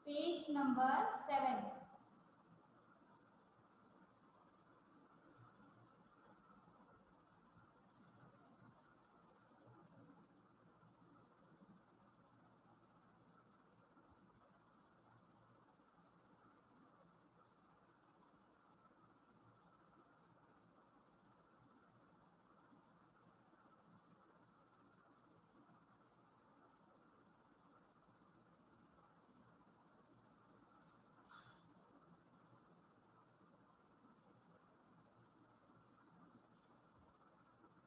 Page number 7।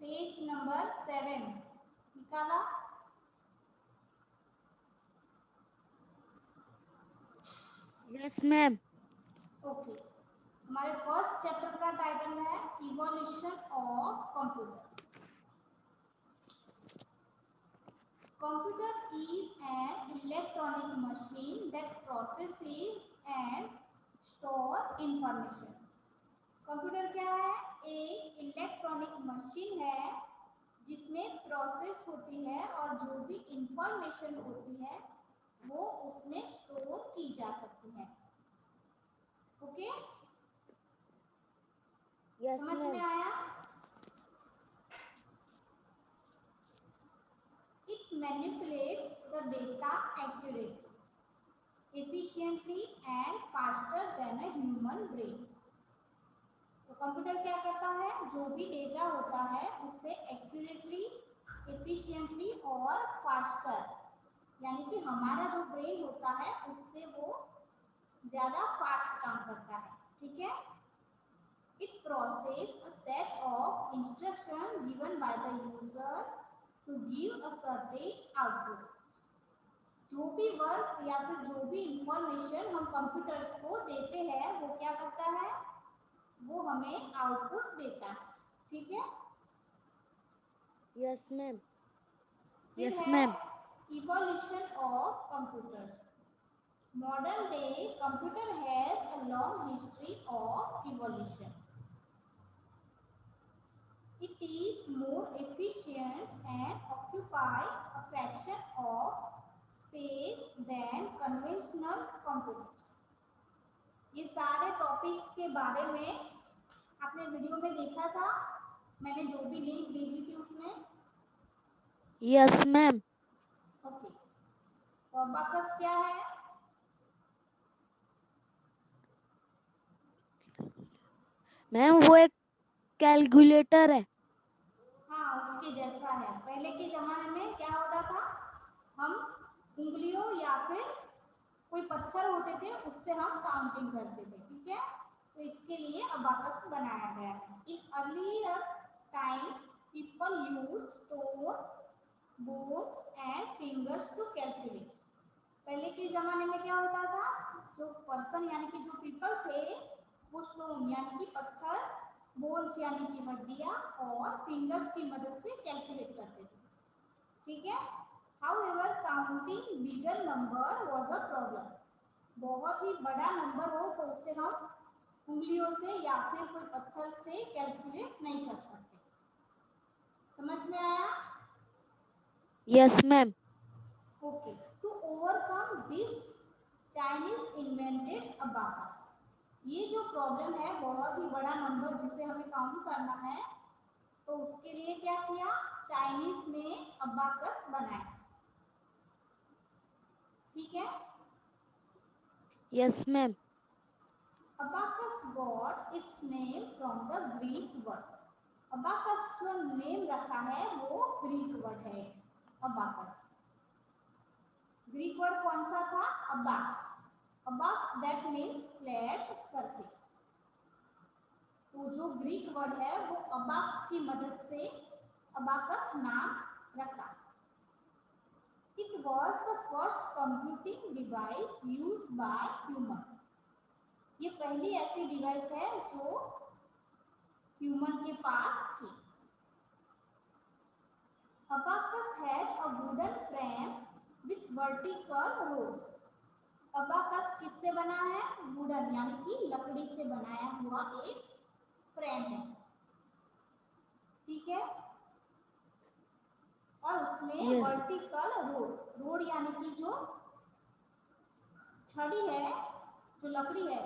Page number 7 निकाला। Yes ma'am. Okay, हमारे first chapter का टाइटल है evolution of computer. Computer is an electronic machine that processes and store information. Computer क्या है? एक electronic machine है जिसमें प्रोसेस होती है और जो भी इंफॉर्मेशन होती है वो उसमें स्टोर की जा सकती है। ओके, यस समझ में मैम। आया? It manipulates the data accurately, efficiently and faster than a human brain। तो कंप्यूटर क्या करता है? जो भी डेटा होता है उससे एक्यूरेटली, एफिशिएंटली और फास्टर, यानी कि हमारा जो ब्रेन होता है उससे वो ज़्यादा फास्ट काम करता है। ठीक है? It process a set of instruction given by the user to give a certain output. जो भी वर्क या फिर जो भी इंफॉर्मेशन हम कंप्यूटर्स को देते हैं वो क्या करता है? वो हमें आउटपुट देता है। ठीक है? Yes ma'am. फिर यस है ma'am. Evolution of computers. Modern day computer has a long history of evolution. It is more efficient and occupy a fraction of space than conventional computers। ये सारे टॉपिक्स के बारे में आपने वीडियो में देखा था, मैंने जो भी लिंक भेजी थी उसमें। Yes ma'am. ओके, तो अबाकस क्या है? मैम वो एक कैलकुलेटर है। हाँ, उसके जैसा है। पहले के जमाने में क्या होता था? हम उंगलियों या फिर कोई पत्थर होते थे उससे हम काउंटिंग करते थे। ठीक है? तो इसके लिए अबाकस बनाया गया है। In earlier times people use stone, bones and fingers to calculate. पहले के जमाने में क्या होता था? जो पर्सन यानी कि जो पीपल थे वो स्टोन यानी कि पत्थर, बोन्स यानी कि हड्डियां और फिंगर्स की मदद से कैलकुलेट करते थे। ठीक है? However, counting bigger number was a problem। बहुत ही बड़ा नंबर हो तो उसे हम उंगलियों से या फिर कोई पत्थर से कैलकुलेट नहीं कर सकते। समझ में आया? Yes ma'am. Okay, to overcome this Chinese invented abacus. ये जो प्रॉब्लम है, बहुत ही बड़ा नंबर जिसे हमें काउंट करना है, तो उसके लिए क्या किया? चाइनीज ने अबाकस बनाया। ठीक है? Yes ma'am. Abacus got its name from the Greek word। Abacus जो नेम रखा है वो ग्रीक वर्ड है। अबाकस ग्रीक वर्ड कौन सा था? अबाक्स। अबाक्स दैट मीन्स फ्लैट सरफेस। तो जो ग्रीक वर्ड है वो अबाक्स की मदद से अबाकस नाम रखा। It was the first computing device use by human. ये पहली ऐसी डिवाइस है जो ह्यूमन के पास थी। Abacus had a wooden frame with vertical rows। Abacus किससे बना है? वुडन यानी कि लकड़ी से बनाया हुआ एक फ्रेम है। ठीक है? और उसमें यस। वर्टिकल रोड, रोड यानी कि जो छड़ी है, जो लकड़ी है,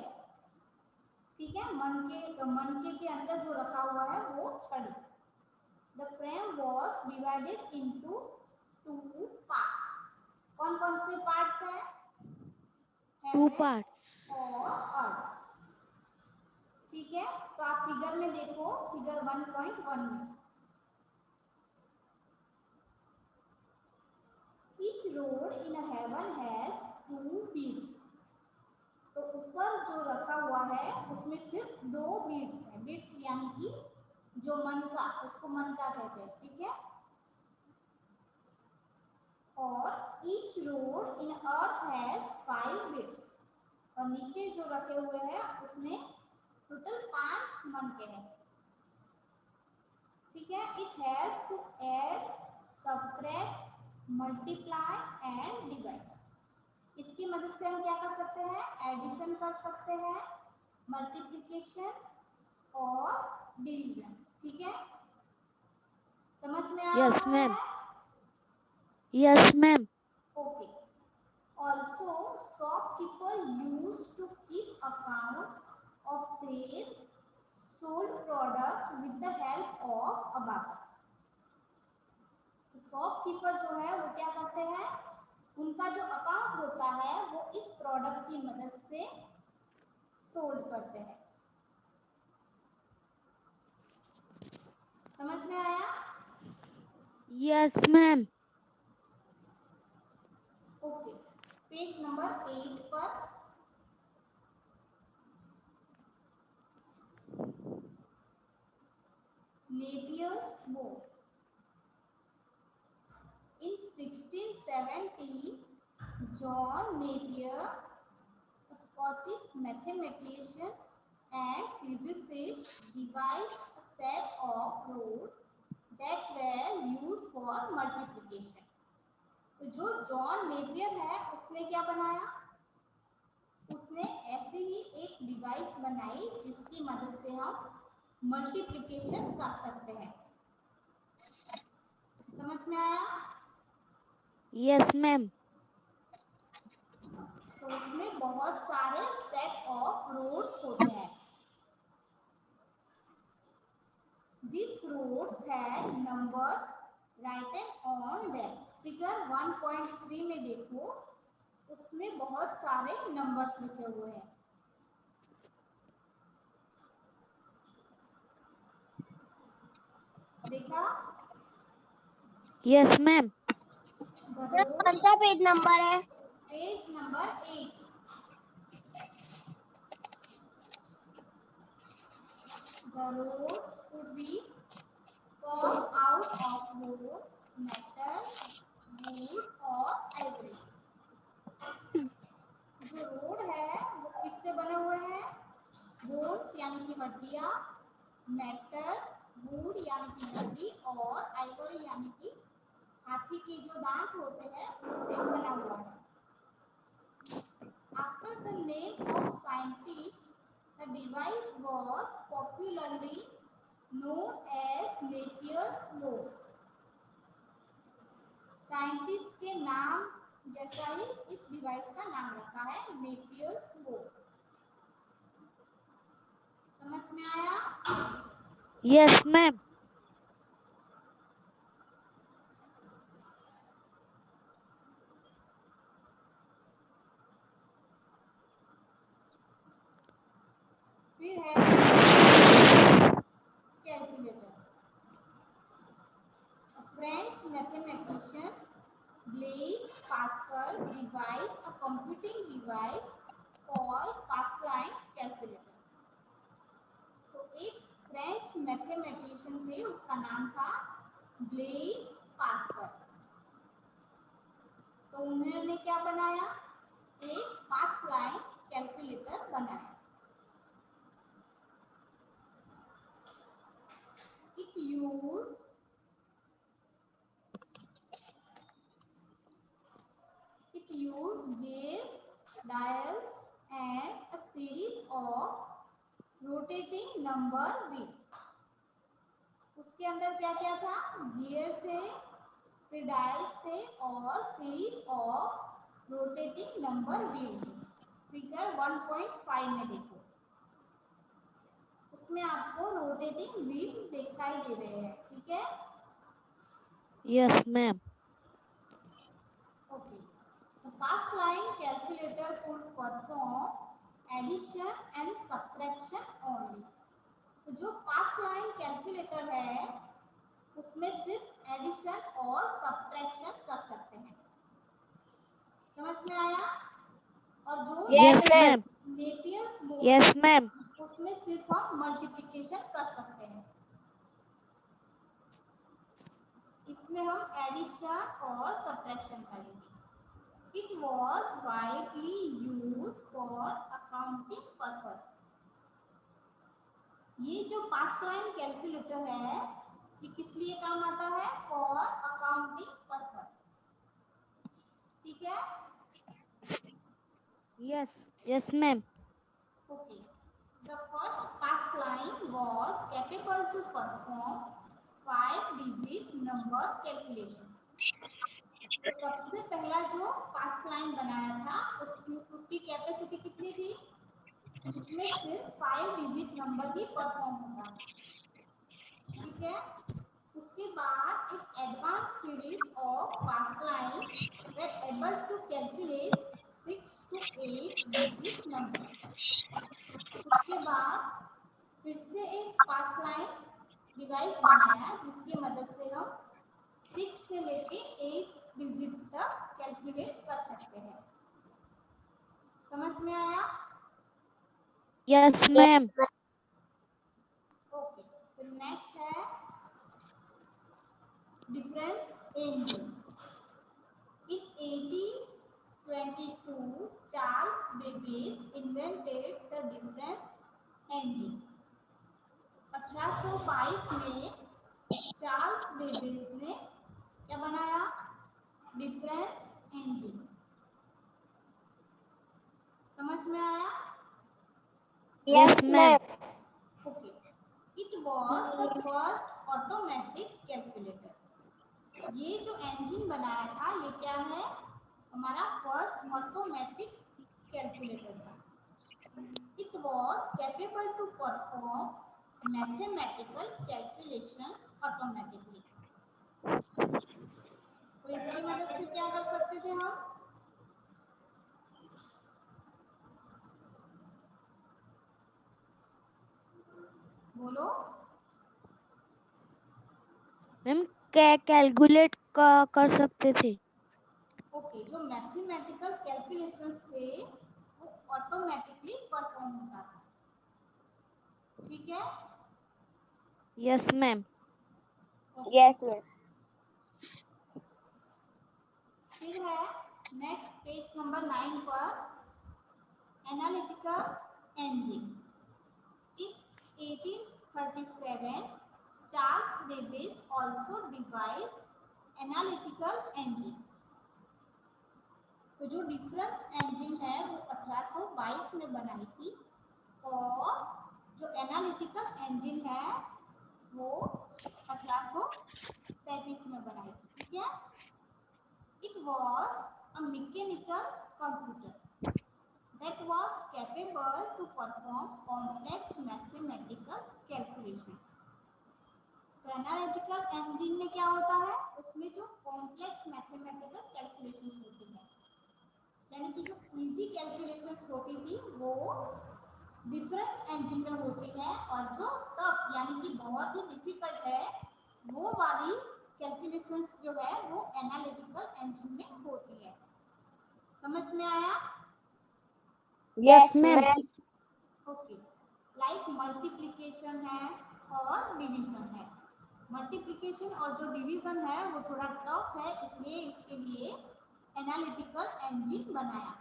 ठीक है, मनके के अंदर जो रखा हुआ है वो छड़ी। The frame was divided into 2 parts. कौन कौन से पार्ट्स हैं? 2 हेवन parts. और अर्थ। ठीक है, तो आप फिगर में देखो, फिगर 1.1 में each rod in a heaven has 2 beads। तो ऊपर जो रखा हुआ है उसमें सिर्फ 2 बीड्स हैं। बीड्स यानी कि जो मनका, उसको मनका कहते हैं, ठीक है। और each road in earth has 5 beads. और नीचे जो रखे हुए हैं उसमें टोटल 5 मनके हैं, ठीक है। It help to add, subtract, multiply and divide. इसकी मदद से हम क्या कर सकते हैं? एडिशन कर सकते हैं, मल्टीप्लिकेशन और डिवीजन, ठीक है। समझ में आ Yes, रहा ma'am. है? Yes, ma'am. Okay. Also shopkeeper use to keep account of their sold product with the help of abacus. Shopkeeper जो है वो क्या करते हैं? उनका जो अकाउंट होता है वो इस प्रोडक्ट की मदद से सोल्ड करते हैं। समझ में आया? Yes, ma'am. Okay, page number 8 पर Napier's board. In 1670, John Napier, a Scottish mathematician and physicist, devised a set of rules that were used for multiplication। तो जो जॉन नेपियर है उसने क्या बनाया? उसने ऐसे ही एक डिवाइस बनाई जिसकी मदद से हम मल्टीप्लिकेशन कर सकते हैं। समझ में आया? Yes, ma'am. तो उसमें बहुत सारे सेट ऑफ रूट्स होते हैं। These roots had numbers written on them। Figure 1.3 में देखो, उसमें बहुत सारे नंबर्स लिखे हुए हैं। देखा? Yes, ma'am. The road, कौन सा पेज नंबर है? Page number 8। The roads could be carved out of wood, metal, wood और ivory। जो रोड है वो किससे बने हुए हैं? बोन्स यानी कि हड्डियां, मेटल, वुड यानी कि लकड़ी और आइवरी यानी कि हाथी के जो दांत होते हैं उससे बना हुआ है। After the name of scientist, the device was popularly known as Napier's board। Scientist के नाम जैसा ही इस डिवाइस का नाम रखा है, नेपियर्स बोर्ड। समझ में आया? Yes, ma'am. फिर है calculator. French mathematician Blaise Pascal devised a computing device called Pascaline calculator. तो एक फ्रेंच मैथमेटिशियन थे, उसका नाम था ब्लेज पास्कल। तो उन्होंने क्या बनाया? एक पास्कलाइन कैलकुलेटर बनाया। It used gears, dials and a series of rotating number wheel। उसके अंदर क्या क्या था? गियर थे, फिर डायल्स थे और series of rotating number wheel थे। फिगर 1.5 में देखो, उसमें आपको रोटेटिंग व्हील दिखाई दे रहे हैं, ठीक है। Yes, ma'am. Okay, the pass line calculator could perform addition and subtraction only। तो जो पास लाइन कैलकुलेटर है उसमें सिर्फ एडिशन और सब्ट्रैक्शन कर सकते हैं, समझ में आया। और जो Yes, ma'am. Napier's board Yes, ma'am. उसमें सिर्फ हम मल्टीप्लिकेशन कर सकते हैं, इसमें हम एडिशन और सब्ट्रैक्शन करेंगे। It was widely use for accounting purpose. ये जो पास लाइन कैलकुलेटर है ये किस लिए काम आता है, फॉर अकाउंटिंग पर्पस, ठीक है। Yes. Yes, ma'am. Okay. The first pass line was capable to perform 5-digit number calculation। तो सबसे पहला जो पास लाइन बनाया था उसकी कैपेसिटी कितनी थी, उसमें सिर्फ 5 डिजिट नंबर ही परफॉर्म होता है, ठीक है। उसके बाद एक advance series of pass line were able to calculate 6 to 8 digit number. उसके बाद फिर से एक पास लाइन डिवाइस बनाया जिसकी मदद से हम 6 से लेके 8 डिजिट तक कैलकुलेट कर सकते हैं, समझ में आया। Yes, ma'am. ओके, फिर नेक्स्ट है difference engine. In 1822 Charles Babbage invented the difference engine. 1822 में चार्ल्स बेबेज ने क्या बनाया, डिफरेंस इंजन, समझ में आया। Yes, ma'am. Okay, it was the first automatic calculator. ये जो इंजन बनाया था ये क्या है, हमारा फर्स्ट ऑटोमेटिक कैलकुलेटर था। It was capable to perform mathematical calculations automatically. तो इसकी मदद से क्या कर सकते थे हम, बोलो। मैम कैलकुलेट कर सकते थे। ओके, जो मैथमेटिकल कैलकुलेशंस थे वो ऑटोमेटिकली परफॉर्म होता था, ठीक है। Yes, ma'am. Yes, ma'am. फिर है नेक्स्ट पेज नंबर 9 पर एनालिटिकल इंजन। इन 1837 Charles Babbage also device analytical engine. तो जो डिफरेंस इंजन है वो 1822 में बनाई थी और जो एनालिटिकल इंजन है वो 1837 में बनाई थी, ठीक है। It was a mechanical computer that was capable to perform complex mathematical calculations। तो एनालिटिकल इंजन में क्या होता है, उसमें जो कॉम्प्लेक्स मैथमेटिकल कैलकुलेशंस होती है, यानी कि जो इजी कैलकुलेशंस होती थी वो डिफरेंस इंजन में होती है और जो टफ यानी कि बहुत ही डिफिकल्ट है वो वाली कैलकुलेशंस जो है वो एनालिटिकल इंजन में होती है, समझ में आया। Yes, ma'am. Okay, like multiplication है और डिवीजन है। मल्टीप्लिकेशन और जो डिवीजन है वो थोड़ा टफ है इसलिए इसके लिए एनालिटिकल इंजन बनाया।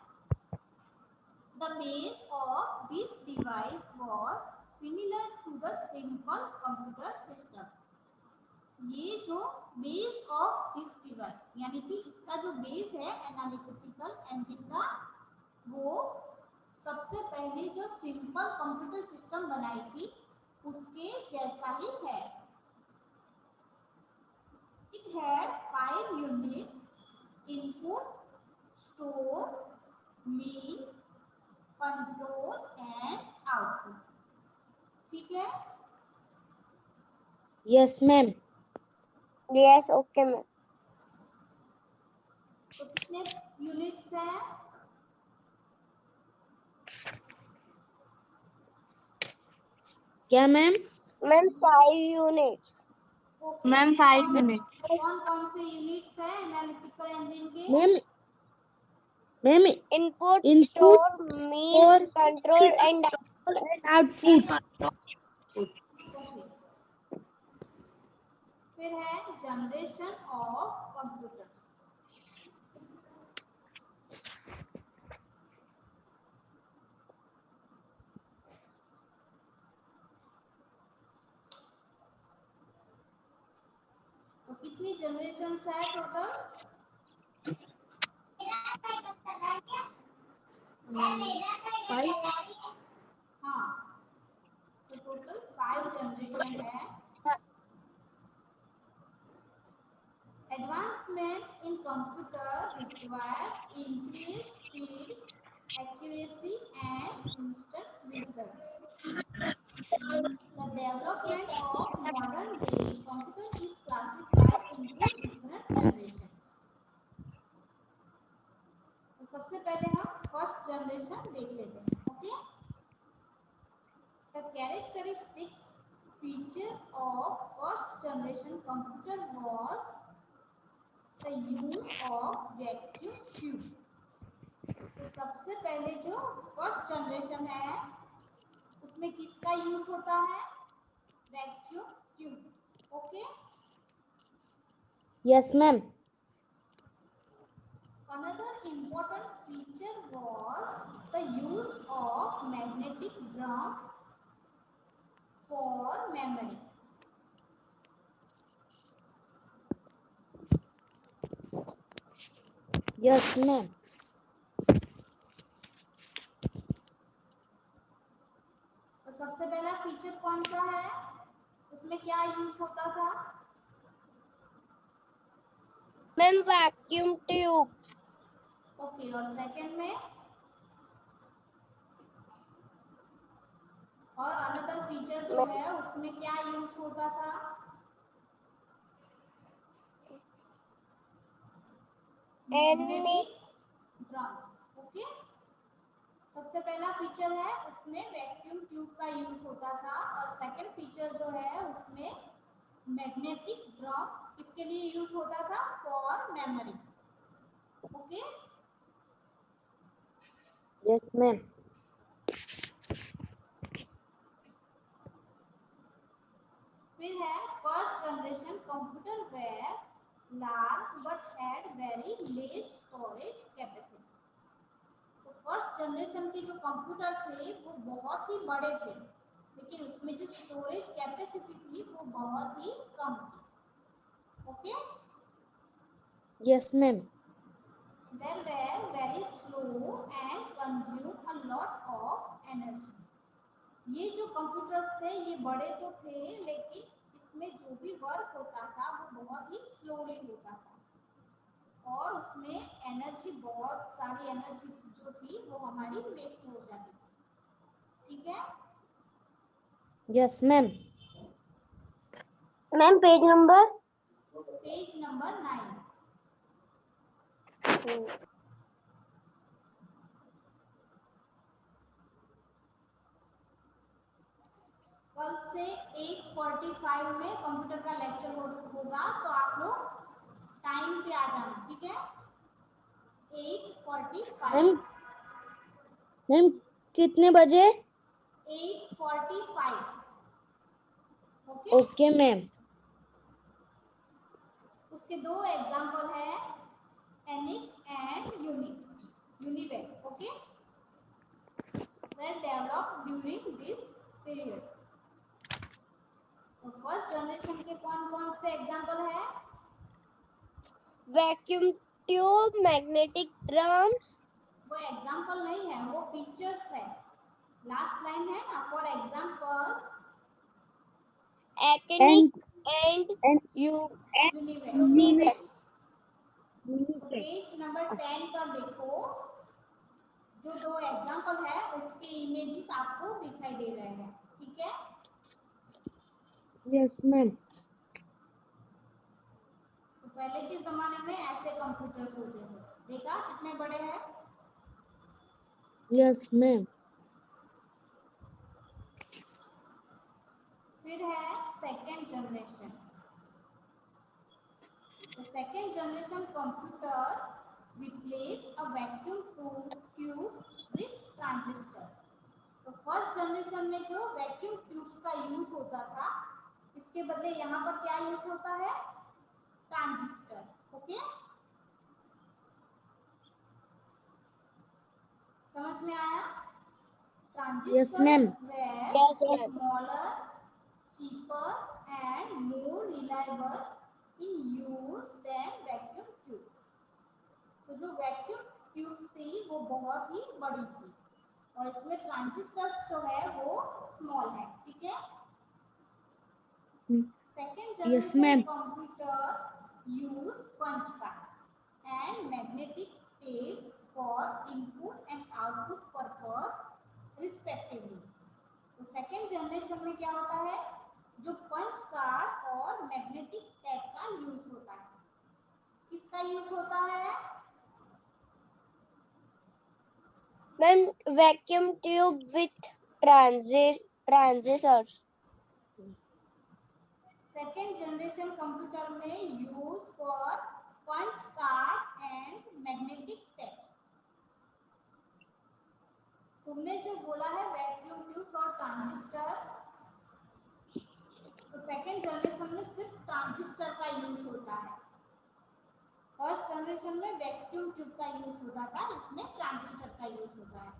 The base of this device was similar to the simple computer system. ये जो बेस ऑफ दिस डिवाइस यानी कि इसका जो बेस है एनालिटिकल इंजन का वो सबसे पहले जो सिंपल कंप्यूटर सिस्टम बनाई थी उसके जैसा ही है। It had 5 units, input, store, mean, control and output. ठीक है, Yes, ma'am. Yes, okay, ma'am. तो कितने यूनिट्स हैं? क्या ma'am? Ma'am, 5 units. Okay, ma'am 5 minute. कौन कौन से यूनिट्स हैं एनालिटिकल इंजन के? Ma'am ma'am Input, Input, store, mean, store, control, and and output. Okay, फिर है जनरेशन ऑफ कंप्यूटर्स। तो कितनी जनरेशंस है टोटल? हाँ, तो टोटल 5 जनरेशन है। Advancement in computer require increased speed, accuracy, and instant result. The development of modern day computer is classified into different generations. तो सबसे पहले हम फर्स्ट जनरेशन देख लेते हैं। Okay, the characteristics feature of first generation computer was the use of vacuum tube. तो सबसे पहले जो फर्स्ट जनरेशन है उसमें किसका यूज होता है? Vacuum tube. Okay, Yes, ma'am. another important feature was the use of magnetic drum for memory. Yes, ma'am. तो सबसे पहला फीचर कौन सा है? उसमें क्या यूज होता था? ma'am, vacuum tube. ओके, और सेकंड में? और अनदर फीचर जो है उसमें क्या यूज होता था? Magnetic drums. ओके, सबसे पहला फीचर है उसमें वैक्यूम ट्यूब का यूज होता था और सेकंड फीचर जो है उसमें मैग्नेटिक ड्रम किसके लिए यूज होता था? For memory. Okay, Yes, ma'am. फिर है first generation computer were large but had very less storage capacity. तो फर्स्ट जनरेशन के जो कंप्यूटर थे वो बहुत ही बड़े थे, लेकिन उसमें जो स्टोरेज कैपेसिटी थी वो बहुत ही कम थी। Okay, Yes, ma'am. they were very slow and consume a lot of energy। ये जो कंप्यूटर्स थे ये बड़े तो थे लेकिन इसमें जो भी वर्क होता था वो बहुत ही स्लोली होता था और उसमें एनर्जी, बहुत सारी एनर्जी जो थी वो हमारी वेस्ट हो जाती थी। ठीक है, Yes, ma'am. Ma'am, page number. Page number 9। कल से 8:45 में कंप्यूटर का लेक्चर होगा तो आप लोग टाइम पे आ जाना। ठीक है, 8:45। मैम मैम कितने बजे? 8:45। Okay, okay ma'am. उसके दो एग्जाम्पल है, ENIAC and UNIVAC. Okay, were developed during this period। तो फर्स्ट जनरेशन के कौन कौन से एग्जाम्पल है? Vacuum tube, magnetic drums, वो एग्जाम्पल नहीं है, वो फीचर्स है। लास्ट लाइन है ना, for example Aconic, and UNIVAC. Univac. तो पेज नंबर 10 पर देखो, जो दो एग्जाम्पल है उसके इमेजेस आपको दिखाई दे रहे हैं, ठीक है। Yes, ma'am. तो पहले के जमाने में ऐसे कंप्यूटर्स होते थे, देखा कितने बड़े हैं। Yes, ma'am. फिर है second generation. The second generation computer replaced a vacuum tube with transistor। तो फर्स्ट जनरेशन में जो वैक्यूम ट्यूब्स का यूज होता था, इसके बदले यहाँ पर क्या यूज होता है, ट्रांजिस्टर। ओके, समझ में आया। Yes, ma'am. Transistors were Yes, ma'am. smaller, cheaper and more reliable in use than vacuum tubes। तो जो वैक्यूम ट्यूब्स थी वो बहुत ही बड़ी थी और इसमें ट्रांजिस्टर्स जो है वो स्मॉल है, ठीक है। Second Yes, generation ma'am. Computer use punch card and magnetic tapes for input and output purpose respectively. तो सेकेंड जनरेशन में क्या होता है, जो पंच कार्ड और मैग्नेटिक टेप का यूज होता है। किसका यूज होता है, Ma'am, vacuum tube with transistors. Second generation computer में use for punch card and magnetic tapes. तुमने जो बोला है वैक्यूम ट्यूब और ट्रांजिस्टर, तो सेकेंड जनरेशन में सिर्फ ट्रांजिस्टर का यूज होता है। फर्स्ट जनरेशन में वैक्यूम ट्यूब का यूज होता था, इसमें ट्रांजिस्टर का यूज होता है।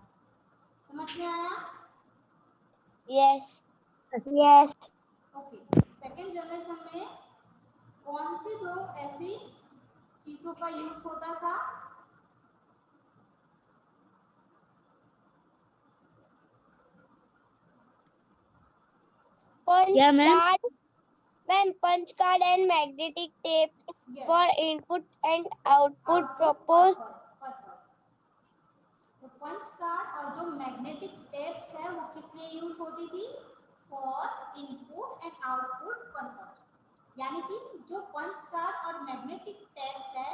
समझ में आया। Yes. Yes. Okay, second generation में कौन सी दो ऐसी चीजों का यूज होता था, Punch Yeah, ma'am. card. Ma'am, punch card and magnetic tape yes, for input and output purpose. Purpose. तो पंच कार्ड और जो मैग्नेटिक टेप्स है वो किस लिए यूज होती थी, for input and output purpose. यानी कि जो पंच कार्ड और मैग्नेटिक टेप्स है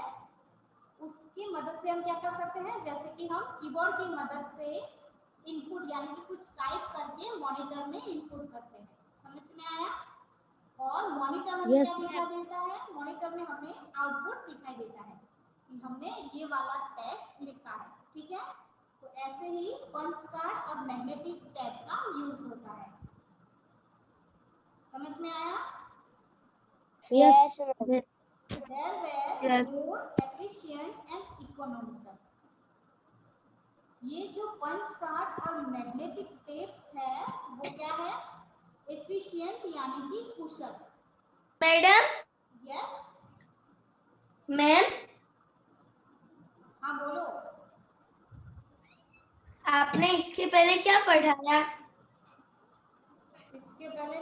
उसकी मदद से हम क्या कर सकते हैं, जैसे कि हम कीबोर्ड की मदद से इनपुट यानी कि कुछ टाइप करके मॉनिटर में इनपुट करते हैं। समझ में आया। और मॉनिटर हमें Yes, क्या दिखा ma'am. देता है, मॉनिटर में हमें आउटपुट दिखाई देता है कि हमने ये वाला टेक्स्ट लिखा है, ठीक है। तो ऐसे ही पंच कार्ड और मैग्नेटिक टैप का यूज होता है। समझ में आया। Yes, Yes, ma'am. ma'am. There were Yes. more efficient and economical। ये जो पंच कार्ड और मैग्नेटिक टेप्स है वो क्या है, एफिशिएंट यानी कि कुशल। मैडम, यस, मैम, हाँ बोलो। आपने इसके पहले क्या पढ़ाया? इसके पहले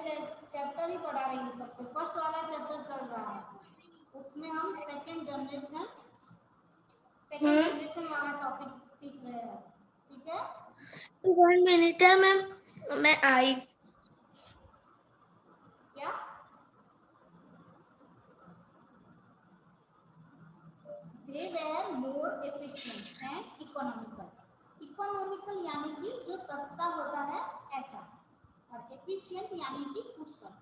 चैप्टर ही पढ़ा रही हूँ, सबसे फर्स्ट वाला चैप्टर चल रहा है, उसमें हम सेकेंड जनरेशन वाला टॉपिक सीख रहे हैं, ठीक है। तो 1 मिनट है मैम, मैं आई। क्या, they were more efficient and economical। Economical यानी कि जो सस्ता होता है ऐसा, और एफिशिएंट यानी कि कुशल।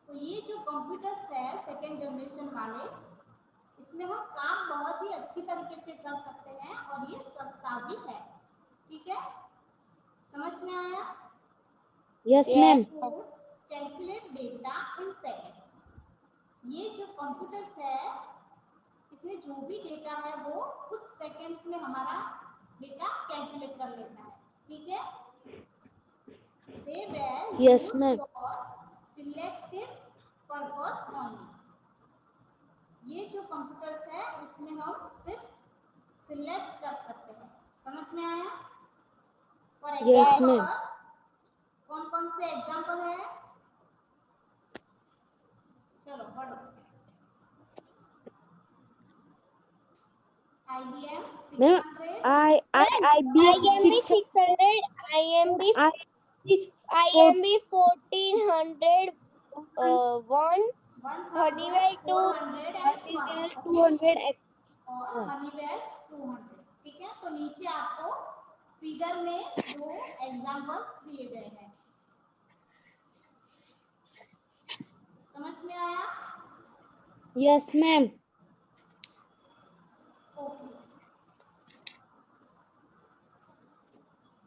तो ये जो कंप्यूटर्स है सेकेंड जनरेशन वाले, इसमें हम काम बहुत ही अच्छी तरीके से कर सकते हैं और ये सस्ता भी है, ठीक है। समझ में आया। Yes, ma'am. Yes, ma'am. Calculate data in seconds. ये जो कंप्यूटर्स है इसमें जो भी डेटा है वो कुछ सेकेंड्स में हमारा डेटा कैलकुलेट कर लेता है, ठीक है। They were Yes, used ma'am. for selected purpose only। ये जो कंप्यूटर्स है इसमें हम सिर्फ सिलेक्ट कर सकते हैं। समझ में आया। और Yes, एग्जाम्पल ma'am. कौन कौन से एग्जाम्पल है, चलो पढ़ो। IBM Ma'am, 600, IBM IMB 600, IMB 1400, 1 Honeywell 1401, okay, 200 और हनीवेल 200। ठीक है, तो नीचे आपको फिगर में दो एग्जाम्पल्स दिए गए हैं। समझ में आया? Yes, ma'am. ओके,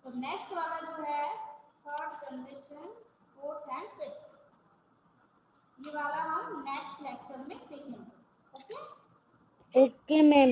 तो नेक्स्ट वाला जो है third generation, fourth and fifth, ये वाला हम नेक्स्ट लेक्चर में सीखेंगे। Okay Okay, ma'am.